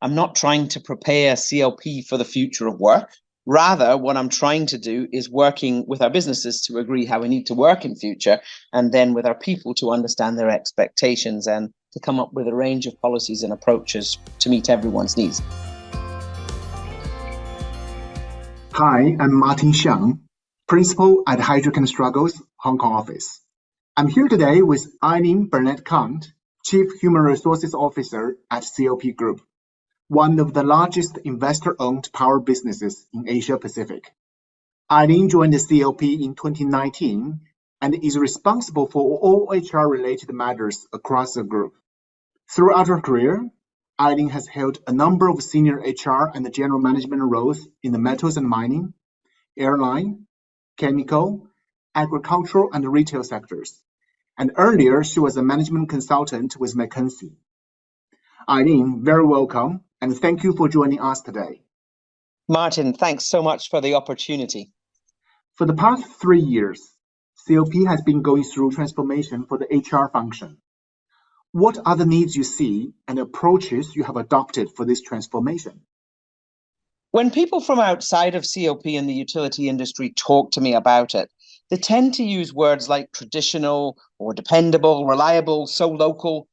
I'm not trying to prepare CLP for the future of work. Rather, what I'm trying to do is working with our businesses to agree how we need to work in future, and then with our people to understand their expectations and to come up with a range of policies and approaches to meet everyone's needs. Hi, I'm Martin Xiang, Principal at Heidrick Struggles Hong Kong office. I'm here today with Eileen Burnett-Kant, Chief Human Resources Officer at CLP Group, one of the largest investor-owned power businesses in Asia Pacific. Eileen joined the CLP in 2019 and is responsible for all HR-related matters across the group. Throughout her career, Eileen has held a number of senior HR and general management roles in the metals and mining, airline, chemical, agricultural, and retail sectors. And earlier, she was a management consultant with McKinsey. Eileen, very welcome, and thank you for joining us today. Martin, thanks so much for the opportunity. For the past 3 years, CLP has been going through transformation for the HR function. What are the needs you see and approaches you have adopted for this transformation? When people from outside of CLP and the utility industry talk to me about it, they tend to use words like traditional or dependable, reliable, so local.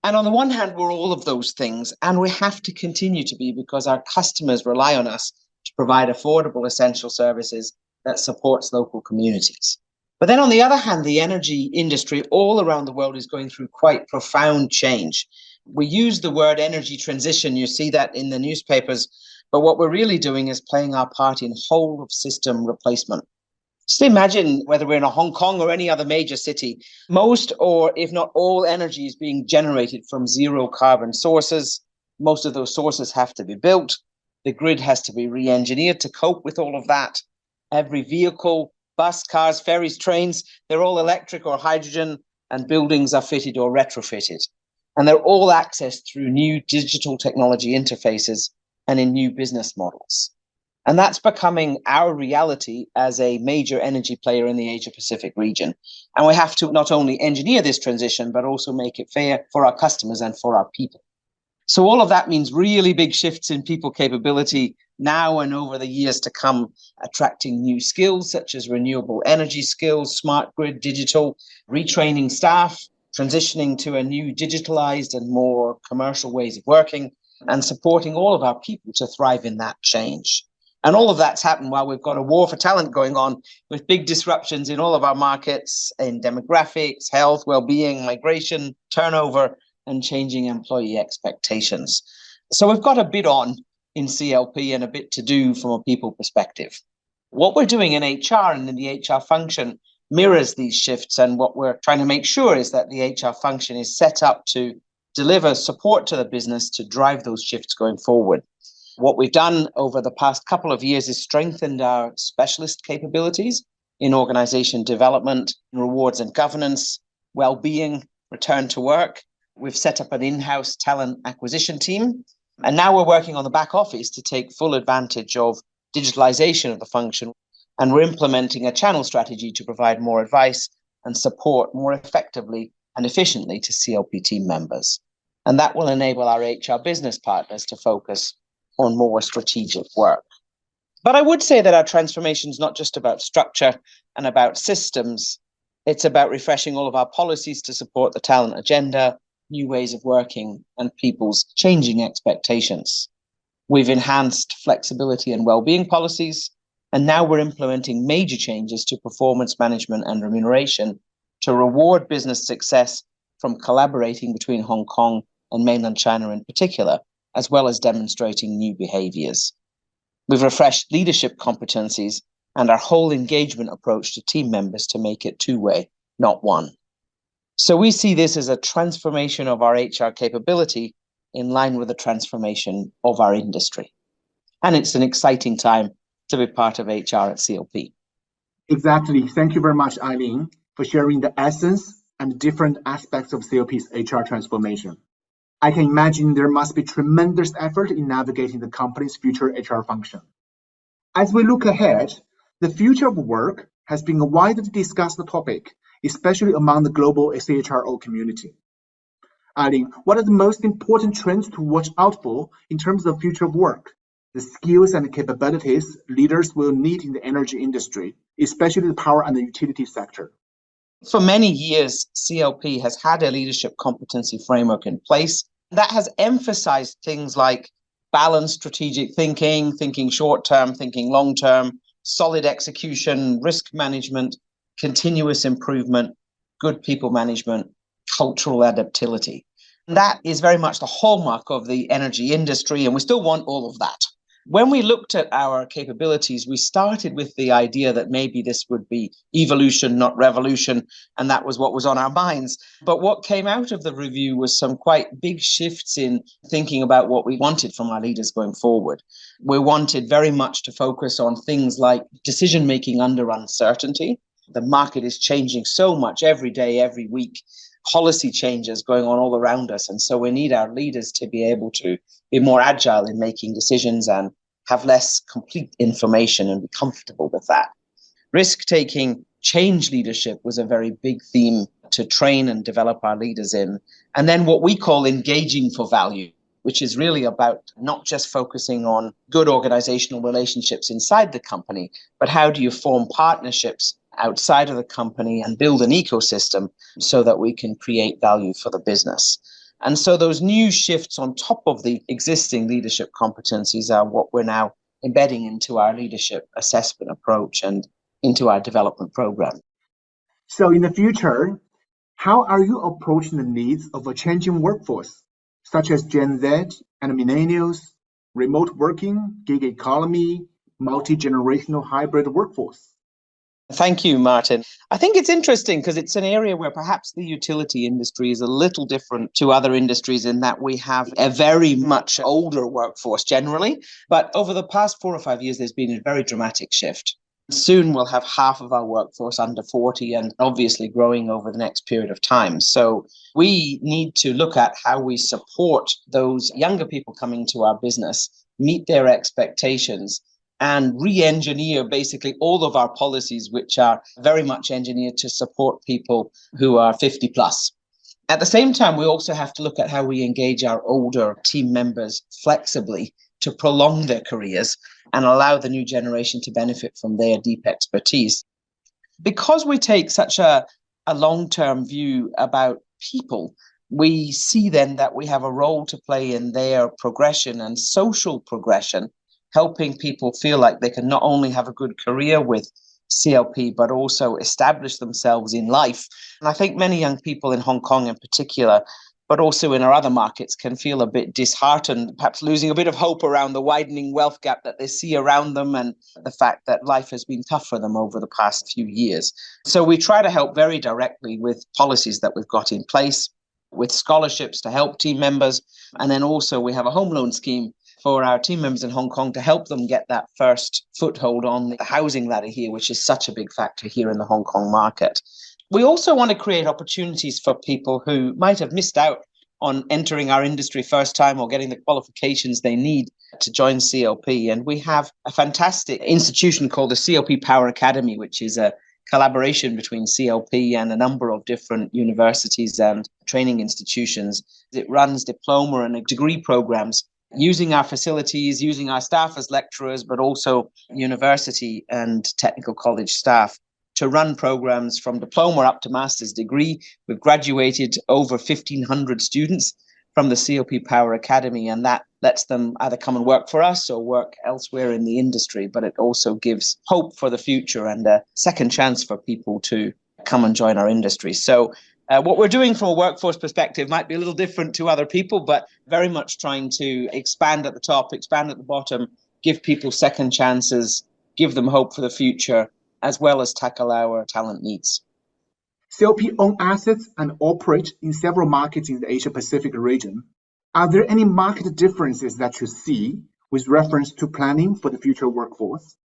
And on the one hand, we're all of those things, and we have to continue to be because our customers rely on us to provide affordable, essential services that supports local communities. But then on the other hand, the energy industry all around the world is going through quite profound change. We use the word energy transition, you see that in the newspapers, but what we're really doing is playing our part in whole of system replacement. Just imagine whether we're in a Hong Kong or any other major city, most or if not all energy is being generated from zero carbon sources. Most of those sources have to be built. The grid has to be re-engineered to cope with all of that. Every vehicle, bus, cars, ferries, trains, they're all electric or hydrogen, and buildings are fitted or retrofitted. And they're all accessed through new digital technology interfaces and in new business models. And that's becoming our reality as a major energy player in the Asia-Pacific region. And we have to not only engineer this transition, but also make it fair for our customers and for our people. So all of that means really big shifts in people capability now and over the years to come, attracting new skills such as renewable energy skills, smart grid, digital, retraining staff, transitioning to a new digitalized and more commercial ways of working, and supporting all of our people to thrive in that change. And all of that's happened while we've got a war for talent going on with big disruptions in all of our markets, in demographics, health, well-being, migration, turnover, and changing employee expectations. So we've got a bit on in CLP and a bit to do from a people perspective. What we're doing in HR and in the HR function mirrors these shifts, and what we're trying to make sure is that the HR function is set up to deliver support to the business to drive those shifts going forward. What we've done over the past couple of years is strengthened our specialist capabilities in organization development, rewards and governance, well-being, return to work. We've set up an in-house talent acquisition team, and now we're working on the back office to take full advantage of digitalization of the function, and we're implementing a channel strategy to provide more advice and support more effectively and efficiently to CLP team members. And that will enable our HR business partners to focus on more strategic work. But I would say that our transformation is not just about structure and about systems. It's about refreshing all of our policies to support the talent agenda, new ways of working, and people's changing expectations. We've enhanced flexibility and well-being policies, and now we're implementing major changes to performance management and remuneration to reward business success from collaborating between Hong Kong and mainland China in particular, as well as demonstrating new behaviors. We've refreshed leadership competencies and our whole engagement approach to team members to make it two-way, not one. So we see this as a transformation of our HR capability in line with the transformation of our industry. And it's an exciting time to be part of HR at CLP. Exactly. Thank you very much, Eileen, for sharing the essence and different aspects of CLP's HR transformation. I can imagine there must be tremendous effort in navigating the company's future HR function. As we look ahead, the future of work has been a widely discussed topic, especially among the global CHRO community. Eileen, what are the most important trends to watch out for in terms of future work? The skills and capabilities leaders will need in the energy industry, especially the power and the utility sector. For many years, CLP has had a leadership competency framework in place that has emphasized things like balanced strategic thinking, thinking short-term, thinking long-term, solid execution, risk management, continuous improvement, good people management, cultural adaptability. And that is very much the hallmark of the energy industry, and we still want all of that. When we looked at our capabilities, we started with the idea that maybe this would be evolution, not revolution, and that was what was on our minds. But what came out of the review was some quite big shifts in thinking about what we wanted from our leaders going forward. We wanted very much to focus on things like decision-making under uncertainty. The market is changing so much every day, every week. Policy changes going on all around us. And so we need our leaders to be able to be more agile in making decisions and have less complete information and be comfortable with that. Risk-taking change leadership was a very big theme to train and develop our leaders in. And then what we call engaging for value, which is really about not just focusing on good organizational relationships inside the company, but how do you form partnerships outside of the company and build an ecosystem so that we can create value for the business. And so those new shifts on top of the existing leadership competencies are what we're now embedding into our leadership assessment approach and into our development program. So in the future, how are you approaching the needs of a changing workforce, such as Gen Z and millennials, remote working, gig economy, multi-generational hybrid workforce? Thank you, Martin. I think it's interesting because it's an area where perhaps the utility industry is a little different to other industries in that we have a very much older workforce generally. But over the past 4 or 5 years, there's been a very dramatic shift. Soon we'll have half of our workforce under 40 and obviously growing over the next period of time. So we need to look at how we support those younger people coming to our business, meet their expectations, and re-engineer basically all of our policies, which are very much engineered to support people who are 50 plus. At the same time, we also have to look at how we engage our older team members flexibly to prolong their careers and allow the new generation to benefit from their deep expertise. Because we take such a long-term view about people, we see then that we have a role to play in their progression and social progression, helping people feel like they can not only have a good career with CLP, but also establish themselves in life. And I think many young people in Hong Kong in particular, but also in our other markets, can feel a bit disheartened, perhaps losing a bit of hope around the widening wealth gap that they see around them and the fact that life has been tough for them over the past few years. So we try to help very directly with policies that we've got in place, with scholarships to help team members. And then also we have a home loan scheme for our team members in Hong Kong to help them get that first foothold on the housing ladder here, which is such a big factor here in the Hong Kong market. We also want to create opportunities for people who might have missed out on entering our industry first time or getting the qualifications they need to join CLP. And we have a fantastic institution called the CLP Power Academy, which is a collaboration between CLP and a number of different universities and training institutions. It runs diploma and degree programs using our facilities, using our staff as lecturers, but also university and technical college staff to run programs from diploma up to master's degree. We've graduated over 1,500 students from the CLP Power Academy, and that lets them either come and work for us or work elsewhere in the industry, but it also gives hope for the future and a second chance for people to come and join our industry. So what we're doing from a workforce perspective might be a little different to other people, but very much trying to expand at the top, expand at the bottom, give people second chances, give them hope for the future, as well as tackle our talent needs. CLP own assets and operate in several markets in the Asia-Pacific region. Are there any market differences that you see with reference to planning for the future workforce?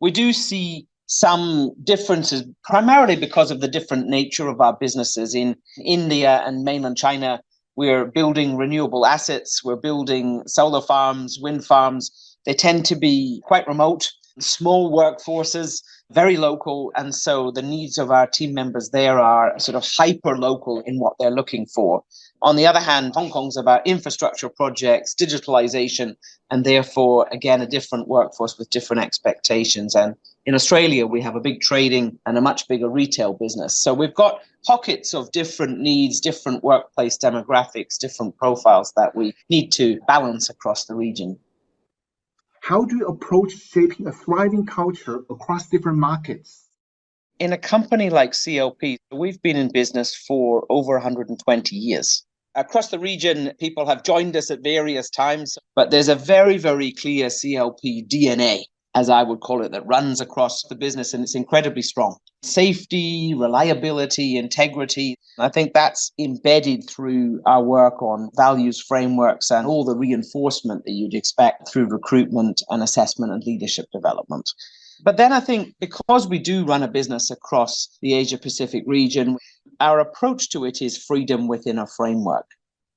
We do see some differences, primarily because of the different nature of our businesses. In India and mainland China, we're building renewable assets, we're building solar farms, wind farms. They tend to be quite remote, small workforces, very local. And so the needs of our team members there are sort of hyper local in what they're looking for. On the other hand, Hong Kong's about infrastructure projects, digitalization, and therefore, again, a different workforce with different expectations. And in Australia, we have a big trading and a much bigger retail business. So we've got pockets of different needs, different workplace demographics, different profiles that we need to balance across the region. How do you approach shaping a thriving culture across different markets? In a company like CLP, we've been in business for over 120 years. Across the region, people have joined us at various times, but there's a very, very clear CLP DNA, as I would call it, that runs across the business, and it's incredibly strong. Safety, reliability, integrity. I think that's embedded through our work on values frameworks and all the reinforcement that you'd expect through recruitment and assessment and leadership development. But then I think because we do run a business across the Asia-Pacific region, our approach to it is freedom within a framework.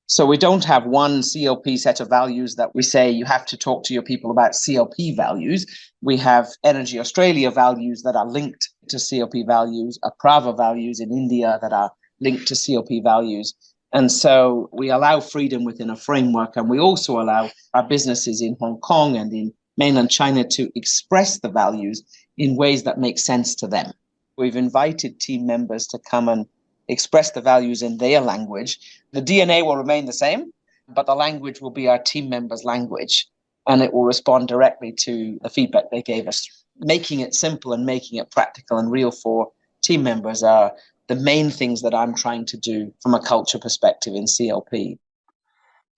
So we don't have one CLP set of values that we say you have to talk to your people about CLP values. We have Energy Australia values that are linked to CLP values, Aprava values in India that are linked to CLP values. And so we allow freedom within a framework, and we also allow our businesses in Hong Kong and in mainland China to express the values in ways that make sense to them. We've invited team members to come and express the values in their language. The DNA will remain the same, but the language will be our team members' language, and it will respond directly to the feedback they gave us. Making it simple and making it practical and real for team members are the main things that I'm trying to do from a culture perspective in CLP.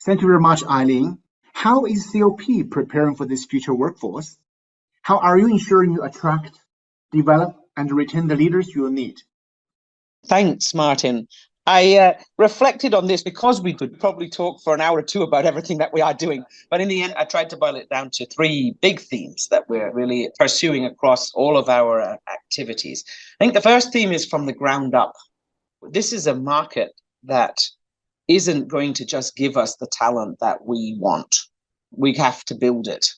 Thank you very much, Eileen. How is CLP preparing for this future workforce? How are you ensuring you attract, develop, and retain the leaders you will need? Thanks, Martin. I reflected on this because we could probably talk for an hour or two about everything that we are doing. But in the end, I tried to boil it down to three big themes that we're really pursuing across all of our activities. I think the first theme is from the ground up. This is a market that isn't going to just give us the talent that we want. We have to build it.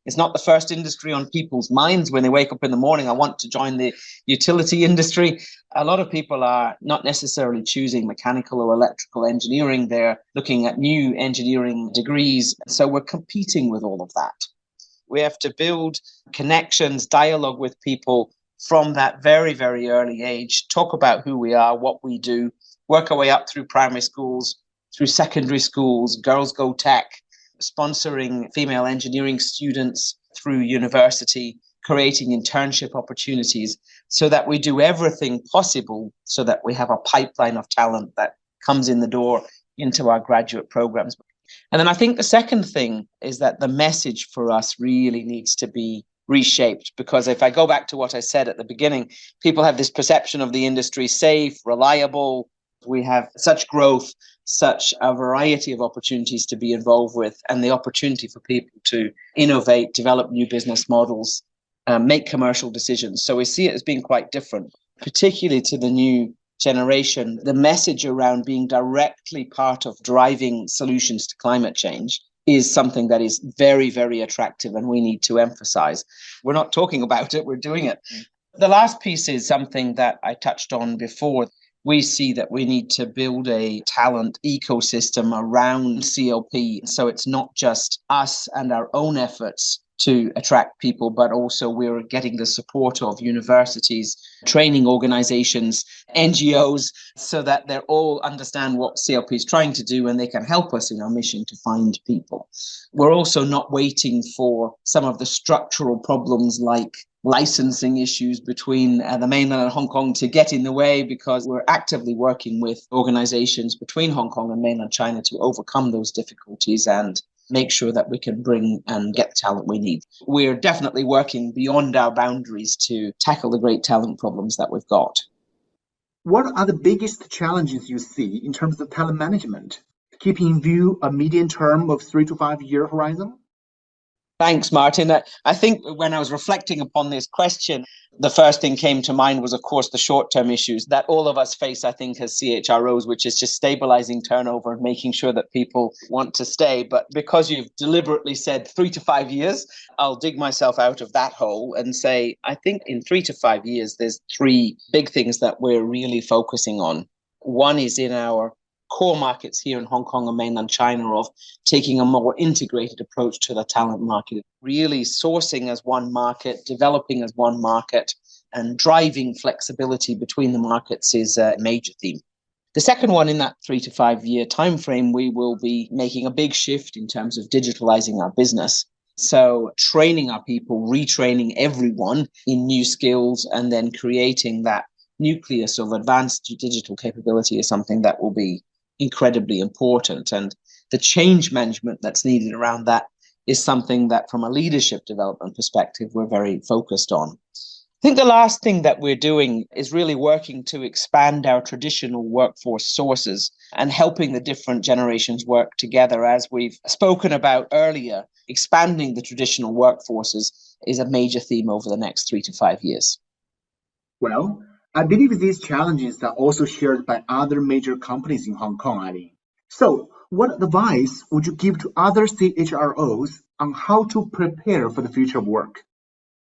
It's not the first industry on people's minds when they wake up in the morning, I want to join the utility industry. A lot of people are not necessarily choosing mechanical or electrical engineering. They're looking at new engineering degrees. So we're competing with all of that. We have to build connections, dialogue with people from that very, very early age, talk about who we are, what we do, work our way up through primary schools, through secondary schools, Girls Go Tech, sponsoring female engineering students through university, creating internship opportunities so that we do everything possible so that we have a pipeline of talent that comes in the door into our graduate programs. And then I think the second thing is that the message for us really needs to be reshaped, because if I go back to what I said at the beginning, people have this perception of the industry safe, reliable. We have such growth, such a variety of opportunities to be involved with, and the opportunity for people to innovate, develop new business models, make commercial decisions. So we see it as being quite different, particularly to the new generation. The message around being directly part of driving solutions to climate change is something that is very, very attractive, and we need to emphasize. We're not talking about it, we're doing it. The last piece is something that I touched on before. We see that we need to build a talent ecosystem around CLP. So it's not just us and our own efforts to attract people, but also we're getting the support of universities, training organizations, NGOs, so that they all understand what CLP is trying to do and they can help us in our mission to find people. We're also not waiting for some of the structural problems like licensing issues between the mainland and Hong Kong to get in the way, because we're actively working with organizations between Hong Kong and mainland China to overcome those difficulties and make sure that we can bring and get the talent we need. We're definitely working beyond our boundaries to tackle the great talent problems that we've got. What are the biggest challenges you see in terms of talent management, keeping in view a median term of 3 to 5 year horizon? Thanks, Martin. I think when I was reflecting upon this question, the first thing came to mind was, of course, the short-term issues that all of us face, I think, as CHROs, which is just stabilizing turnover and making sure that people want to stay. But because you've deliberately said 3 to 5 years, I'll dig myself out of that hole and say, I think in 3 to 5 years, there's three big things that we're really focusing on. One is in our core markets here in Hong Kong and mainland China of taking a more integrated approach to the talent market, really sourcing as one market, developing as one market, and driving flexibility between the markets is a major theme. The second one, in that 3 to 5 year timeframe, we will be making a big shift in terms of digitalizing our business. So training our people, retraining everyone in new skills, and then creating that nucleus of advanced digital capability is something that will be incredibly important. And the change management that's needed around that is something that, from a leadership development perspective, we're very focused on. I think the last thing that we're doing is really working to expand our traditional workforce sources and helping the different generations work together. As we've spoken about earlier, expanding the traditional workforces is a major theme over the next 3 to 5 years. Well, I believe these challenges are also shared by other major companies in Hong Kong, Eileen. So, what advice would you give to other CHROs on how to prepare for the future of work?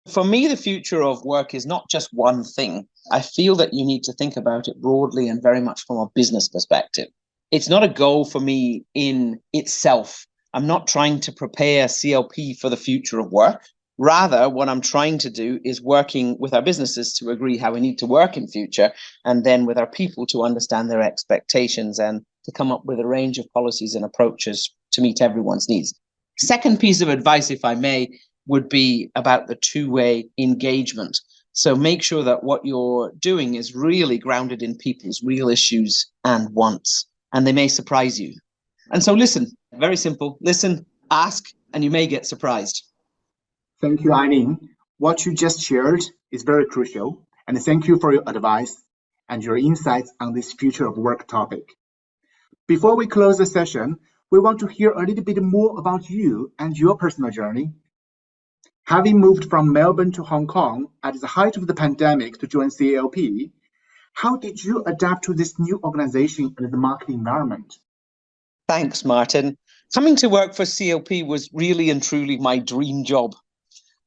For me, the future of work is not just one thing. I feel that you need to think about it broadly and very much from a business perspective. It's not a goal for me in itself. I'm not trying to prepare CLP for the future of work. Rather, what I'm trying to do is working with our businesses to agree how we need to work in future, and then with our people to understand their expectations and to come up with a range of policies and approaches to meet everyone's needs. Second piece of advice, if I may, would be about the two-way engagement. So make sure that what you're doing is really grounded in people's real issues and wants, and they may surprise you. And so listen, very simple, listen, ask, and you may get surprised. Thank you, Eileen. What you just shared is very crucial, and thank you for your advice and your insights on this future of work topic. Before we close the session, we want to hear a little bit more about you and your personal journey. Having moved from Melbourne to Hong Kong at the height of the pandemic to join CLP, how did you adapt to this new organization and the market environment? Thanks, Martin. Coming to work for CLP was really and truly my dream job.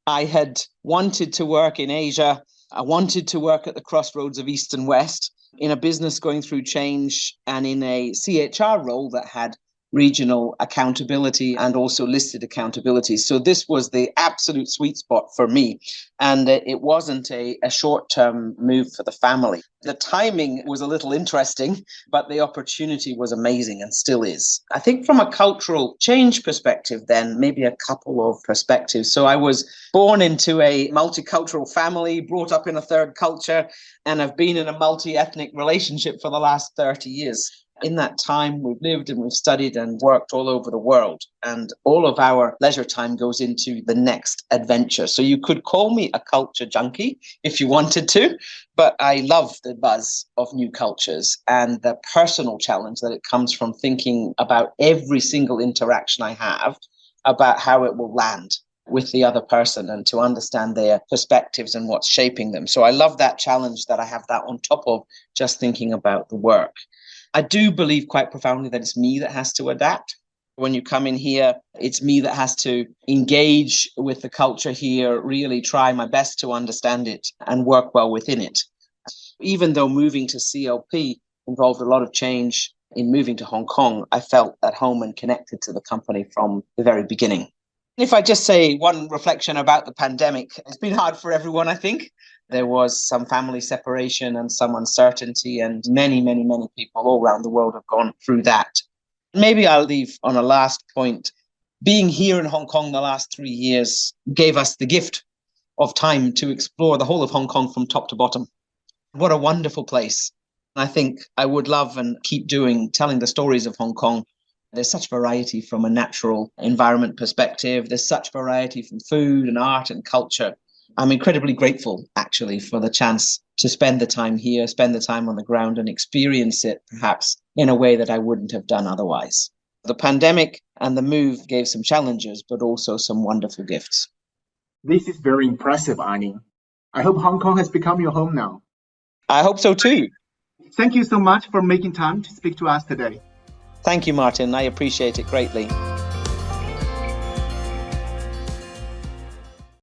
I had wanted to work in Asia. I wanted to work at the crossroads of East and West in a business going through change and in a CHR role that had regional accountability and also listed accountability. So this was the absolute sweet spot for me. And it wasn't a short-term move for the family. The timing was a little interesting, but the opportunity was amazing and still is. I think from a cultural change perspective, then maybe a couple of perspectives. So I was born into a multicultural family, brought up in a third culture, and I've been in a multi-ethnic relationship for the last 30 years. In that time, we've lived and we've studied and worked all over the world, and all of our leisure time goes into the next adventure. So you could call me a culture junkie if you wanted to, but I love the buzz of new cultures and the personal challenge that it comes from thinking about every single interaction I have about how it will land with the other person and to understand their perspectives and what's shaping them. So I love that challenge, that I have that on top of just thinking about the work. I do believe quite profoundly that it's me that has to adapt. When you come in here, it's me that has to engage with the culture here, really try my best to understand it and work well within it. Even though moving to CLP involved a lot of change, in moving to Hong Kong, I felt at home and connected to the company from the very beginning. If I just say one reflection about the pandemic, it's been hard for everyone, I think. There was some family separation and some uncertainty, and many, many, many people all around the world have gone through that. Maybe I'll leave on a last point. Being here in Hong Kong the last 3 years gave us the gift of time to explore the whole of Hong Kong from top to bottom. What a wonderful place. I think I would love and keep telling the stories of Hong Kong. There's such variety from a natural environment perspective. There's such variety from food and art and culture. I'm incredibly grateful, actually, for the chance to spend the time here, spend the time on the ground and experience it perhaps in a way that I wouldn't have done otherwise. The pandemic and the move gave some challenges, but also some wonderful gifts. This is very impressive, Eileen. I hope Hong Kong has become your home now. I hope so too. Thank you so much for making time to speak to us today. Thank you, Martin. I appreciate it greatly.